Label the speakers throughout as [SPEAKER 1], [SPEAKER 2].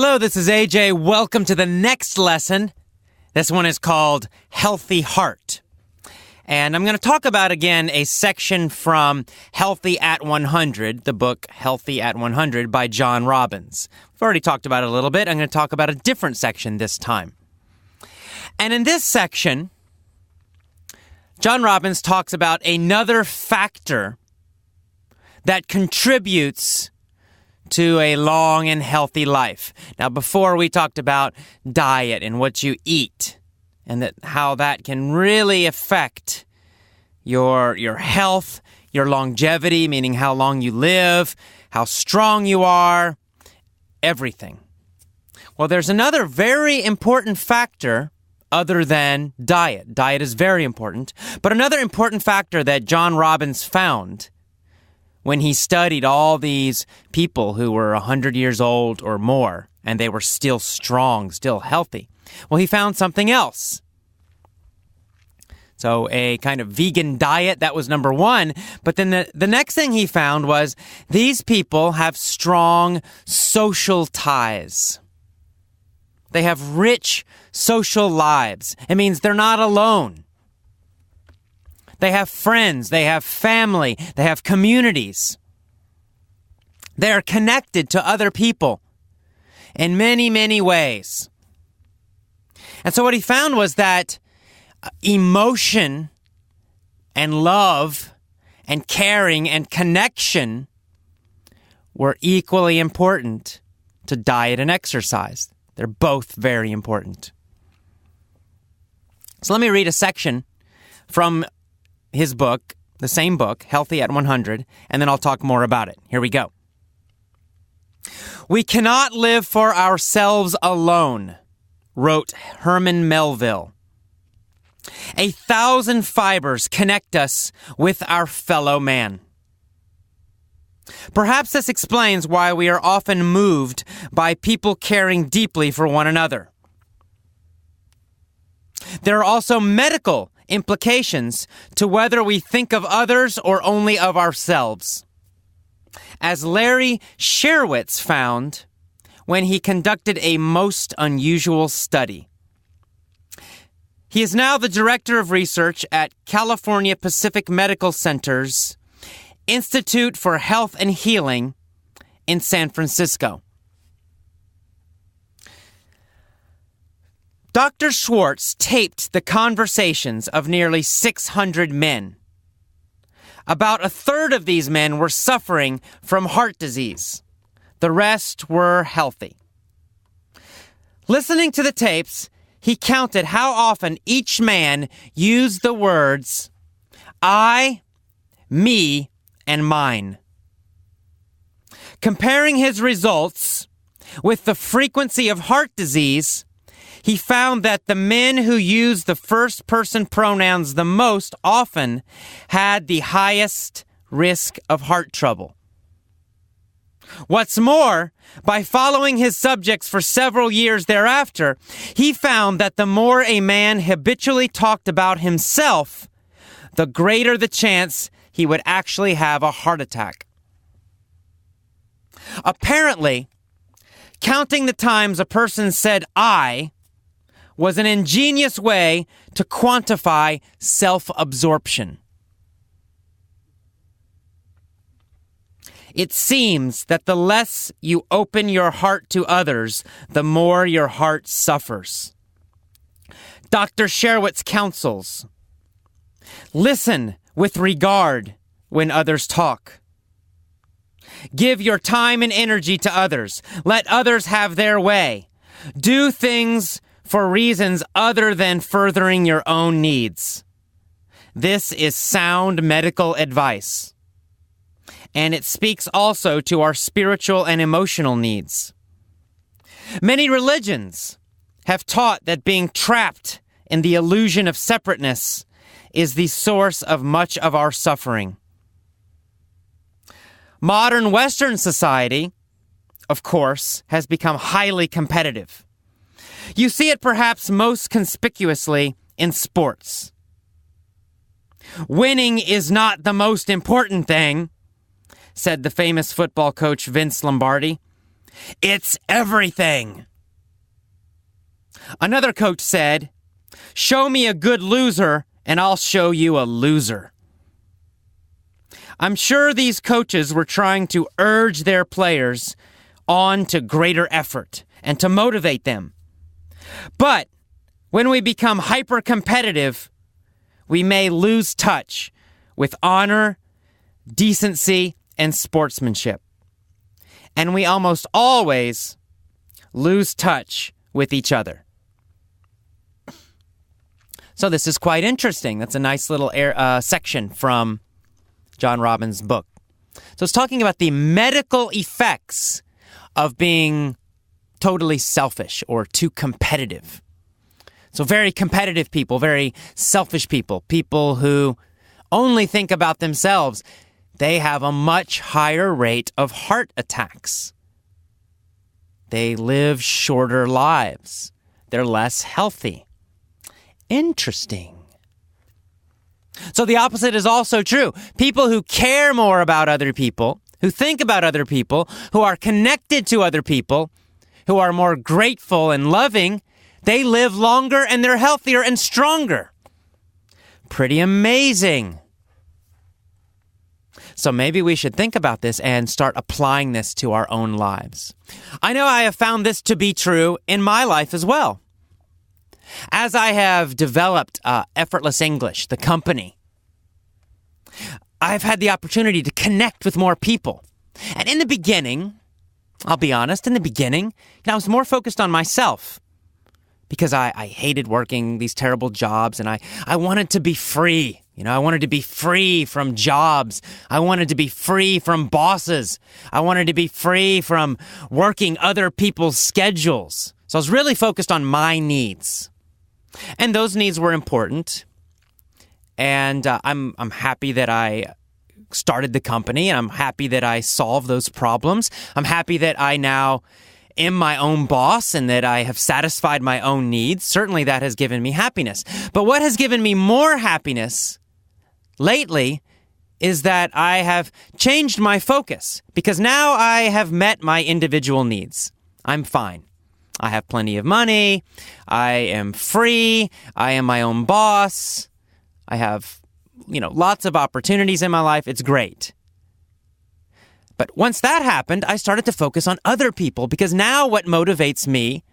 [SPEAKER 1] Hello, this is AJ. Welcome to the next lesson. This one is called Healthy Heart. And I'm going to talk about, again, a section from Healthy at 100, the book Healthy at 100 by John Robbins. We've already talked about it a little bit. I'm going to talk about a different section this time. And in this section, John Robbins talks about another factor that contributes to a long and healthy life. Now, before we talked about diet and what you eat and how that can really affect your health, your longevity, meaning how long you live, how strong you are, everything. Well, there's another very important factor other than diet. Diet is very important, but another important factor that John Robbins found when he studied all these people who were 100 years old or more, and they were still strong, still healthy. Well, he found something else. So a kind of vegan diet, that was number one. But then the next thing he found was these people have strong social ties. They have rich social lives. It means they're not alone. They have friends, they have family, they have communities. They are connected to other people in many, many ways. And so what he found was that emotion and love and caring and connection were equally important to diet and exercise. They're both very important. So let me read a section from his book, the same book, Healthy at 100, and then I'll talk more about it. Here we go. "We cannot live for ourselves alone," wrote Herman Melville. "1,000 fibers connect us with our fellow man." Perhaps this explains why we are often moved by people caring deeply for one another. There are also medical implications to whether we think of others or only of ourselves. As Larry Sherwitz found when he conducted a most unusual study. He is now the director of research at California Pacific Medical Center's Institute for Health and Healing in San Francisco. Dr. Schwartz taped the conversations of nearly 600 men. About a third of these men were suffering from heart disease. The rest were healthy. Listening to the tapes, he counted how often each man used the words, "I, me, and mine." Comparing his results with the frequency of heart disease, he found that the men who used the first-person pronouns the most often had the highest risk of heart trouble. What's more, by following his subjects for several years thereafter, he found that the more a man habitually talked about himself, the greater the chance he would actually have a heart attack. Apparently, counting the times a person said "I" was an ingenious way to quantify self-absorption. It seems that the less you open your heart to others, the more your heart suffers. Dr. Sherwitz counsels, listen with regard when others talk. Give your time and energy to others. Let others have their way. Do things for reasons other than furthering your own needs. This is sound medical advice. And it speaks also to our spiritual and emotional needs. Many religions have taught that being trapped in the illusion of separateness is the source of much of our suffering. Modern Western society, of course, has become highly competitive. You see it perhaps most conspicuously in sports. Winning is not the most important thing, said the famous football coach Vince Lombardi. It's everything. Another coach said, "Show me a good loser and I'll show you a loser." I'm sure these coaches were trying to urge their players on to greater effort and to motivate them. But when we become hyper-competitive, we may lose touch with honor, decency, and sportsmanship. And we almost always lose touch with each other. So this is quite interesting. That's a nice little section from John Robbins' book. So it's talking about the medical effects of being totally selfish or too competitive. So very competitive people, very selfish people, people who only think about themselves, they have a much higher rate of heart attacks. They live shorter lives. They're less healthy. Interesting. So the opposite is also true. People who care more about other people, who think about other people, who are connected to other people, who are more grateful and loving, they live longer and they're healthier and stronger. Pretty amazing. So maybe we should think about this and start applying this to our own lives. I know I have found this to be true in my life as well. As I have developed Effortless English, the company, I've had the opportunity to connect with more people. And in the beginning, I'll be honest, I was more focused on myself because I hated working these terrible jobs and I wanted to be free. I wanted to be free from jobs. I wanted to be free from bosses. I wanted to be free from working other people's schedules. So I was really focused on my needs. And those needs were important. And I'm happy that I started the company, and I'm happy that I solved those problems. I'm happy that I now am my own boss and that I have satisfied my own needs. Certainly that has given me happiness. But what has given me more happiness lately is that I have changed my focus because now I have met my individual needs. I'm fine. I have plenty of money. I am free. I am my own boss. I have, lots of opportunities in my life. It's great. But once that happened, I started to focus on other people because now what motivates me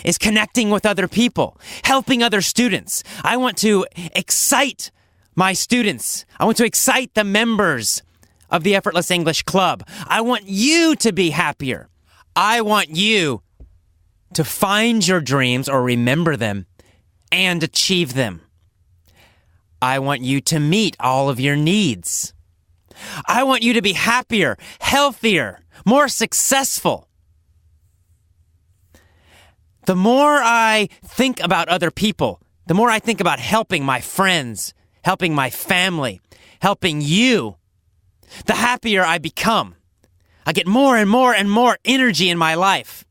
[SPEAKER 1] is connecting with other people, helping other students. I want to excite my students. I want to excite the members of the Effortless English Club. I want you to be happier. I want you to find your dreams or remember them and achieve them. I want you to meet all of your needs. I want you to be happier, healthier, more successful. The more I think about other people, the more I think about helping my friends, helping my family, helping you, the happier I become. I get more and more and more energy in my life.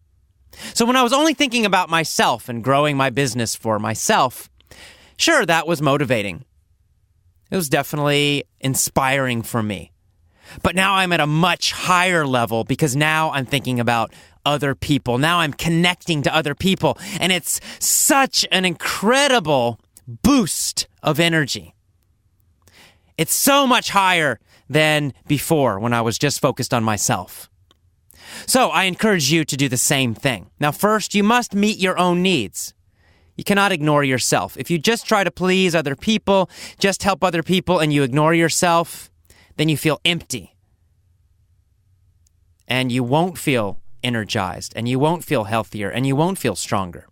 [SPEAKER 1] So when I was only thinking about myself and growing my business for myself, sure, that was motivating. It was definitely inspiring for me. But now I'm at a much higher level because now I'm thinking about other people. Now I'm connecting to other people. And it's such an incredible boost of energy. It's so much higher than before when I was just focused on myself. So I encourage you to do the same thing. Now, first, you must meet your own needs. You cannot ignore yourself. If you just try to please other people, just help other people, and you ignore yourself, then you feel empty. And you won't feel energized, and you won't feel healthier, and you won't feel stronger.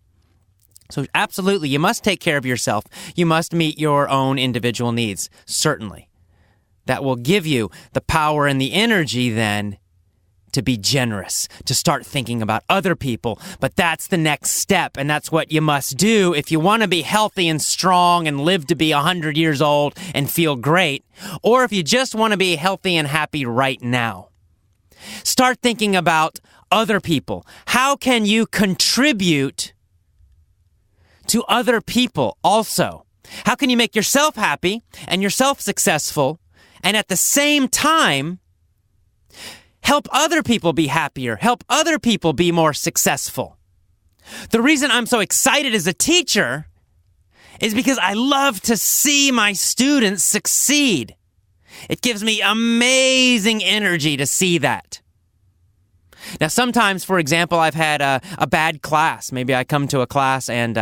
[SPEAKER 1] So absolutely, you must take care of yourself. You must meet your own individual needs, certainly. That will give you the power and the energy then to be generous, to start thinking about other people. But that's the next step, and that's what you must do if you want to be healthy and strong and live to be 100 years old and feel great, or if you just want to be healthy and happy right now. Start thinking about other people. How can you contribute to other people also? How can you make yourself happy and yourself successful and at the same time help other people be happier, help other people be more successful. The reason I'm so excited as a teacher is because I love to see my students succeed. It gives me amazing energy to see that. Now, sometimes, for example, I've had a bad class. Maybe I come to a class and,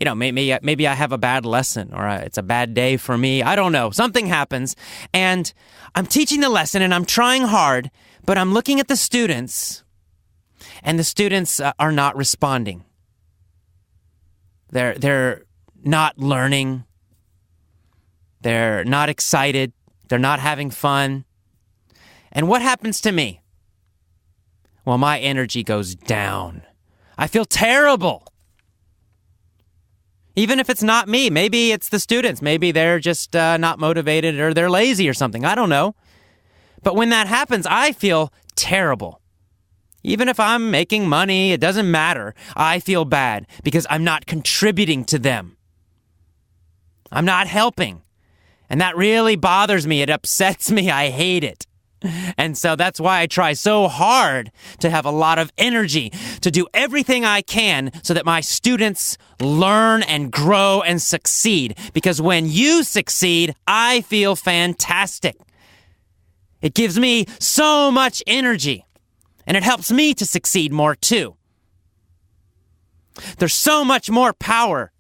[SPEAKER 1] maybe I have a bad lesson or it's a bad day for me. I don't know. Something happens and I'm teaching the lesson and I'm trying hard, but I'm looking at the students and the students are not responding. They're not learning. They're not excited. They're not having fun. And what happens to me? Well, my energy goes down. I feel terrible. Even if it's not me, maybe it's the students. Maybe they're just not motivated or they're lazy or something. I don't know. But when that happens, I feel terrible. Even if I'm making money, it doesn't matter. I feel bad because I'm not contributing to them. I'm not helping. And that really bothers me. It upsets me. I hate it. And so that's why I try so hard to have a lot of energy, to do everything I can so that my students learn and grow and succeed. Because when you succeed, I feel fantastic. It gives me so much energy, and it helps me to succeed more too. There's so much more power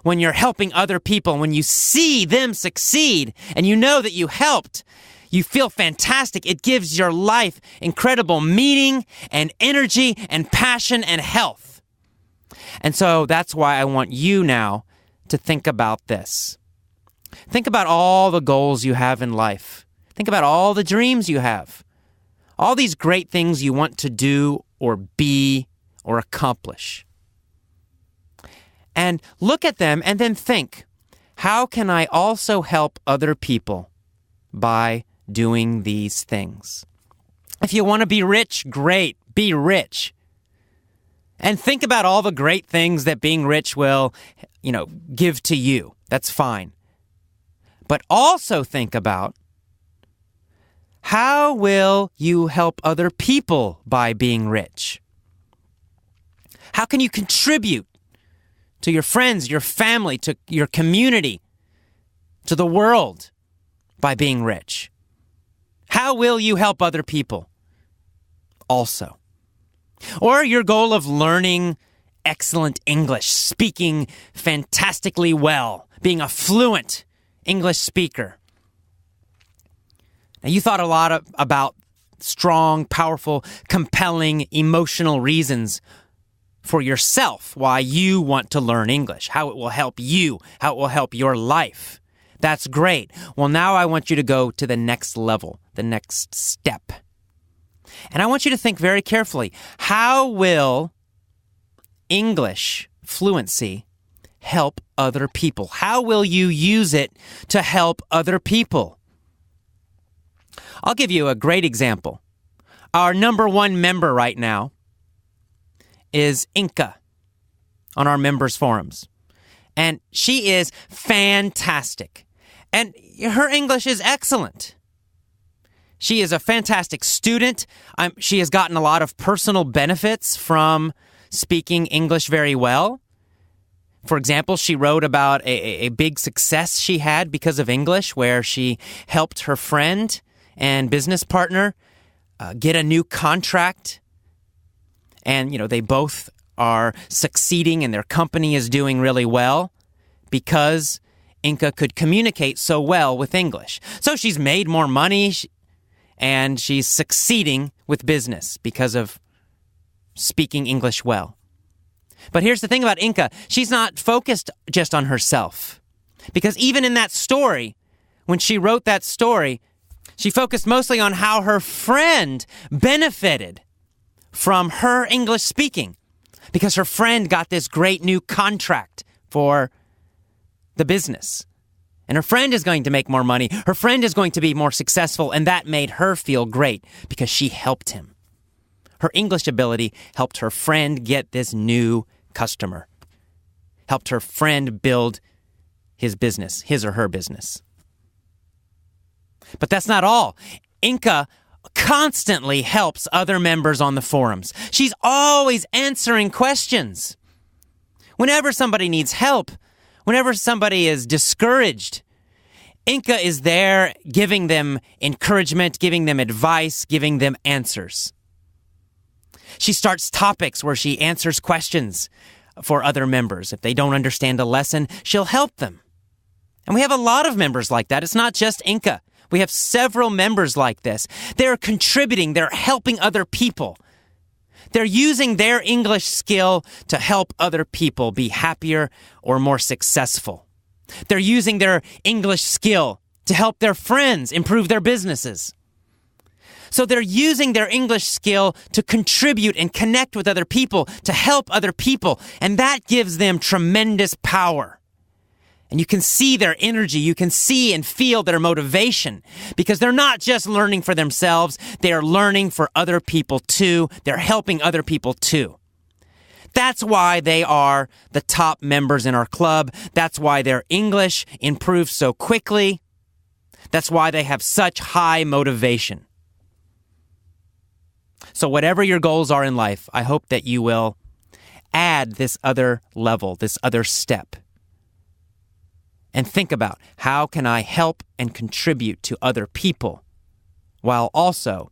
[SPEAKER 1] when you're helping other people, when you see them succeed and you know that you helped. You feel fantastic. It gives your life incredible meaning and energy and passion and health. And so that's why I want you now to think about this. Think about all the goals you have in life. Think about all the dreams you have. All these great things you want to do or be or accomplish. And look at them and then think, how can I also help other people by doing these things? If you want to be rich, great, be rich. And think about all the great things that being rich will, give to you. That's fine. But also think about, how will you help other people by being rich? How can you contribute to your friends, your family, to your community, to the world by being rich? How will you help other people also? Or your goal of learning excellent English, speaking fantastically well, being a fluent English speaker. Now, you thought a lot about strong, powerful, compelling, emotional reasons for yourself why you want to learn English, how it will help you, how it will help your life. That's great. Well, now I want you to go to the next level, the next step. And I want you to think very carefully, how will English fluency help other people? How will you use it to help other people? I'll give you a great example. Our number one member right now is Inka on our members forums. And she is fantastic. And her English is excellent. She is a fantastic student. She has gotten a lot of personal benefits from speaking English very well. For example, she wrote about a big success she had because of English, where she helped her friend and business partner get a new contract. And, they both are succeeding and their company is doing really well because Inka could communicate so well with English. So she's made more money and she's succeeding with business because of speaking English well. But here's the thing about Inka. She's not focused just on herself. Because even in that story, when she wrote that story, she focused mostly on how her friend benefited from her English speaking. Because her friend got this great new contract for the business. And her friend is going to make more money. Her friend is going to be more successful. And that made her feel great because she helped him. Her English ability helped her friend get this new customer. Helped her friend build his business, his or her business. But that's not all. Inka constantly helps other members on the forums. She's always answering questions. Whenever somebody needs help, whenever somebody is discouraged, Inka is there giving them encouragement, giving them advice, giving them answers. She starts topics where she answers questions for other members. If they don't understand a lesson, she'll help them. And we have a lot of members like that. It's not just Inka. We have several members like this. They're contributing. They're helping other people. They're using their English skill to help other people be happier or more successful. They're using their English skill to help their friends improve their businesses. So they're using their English skill to contribute and connect with other people, to help other people. And that gives them tremendous power. And you can see their energy. You can see and feel their motivation because they're not just learning for themselves. They are learning for other people too. They're helping other people too. That's why they are the top members in our club. That's why their English improves so quickly. That's why they have such high motivation. So whatever your goals are in life, I hope that you will add this other level, this other step. And think about, how can I help and contribute to other people while also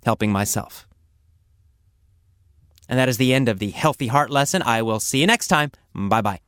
[SPEAKER 1] helping myself? And that is the end of the Healthy Heart lesson. I will see you next time. Bye-bye.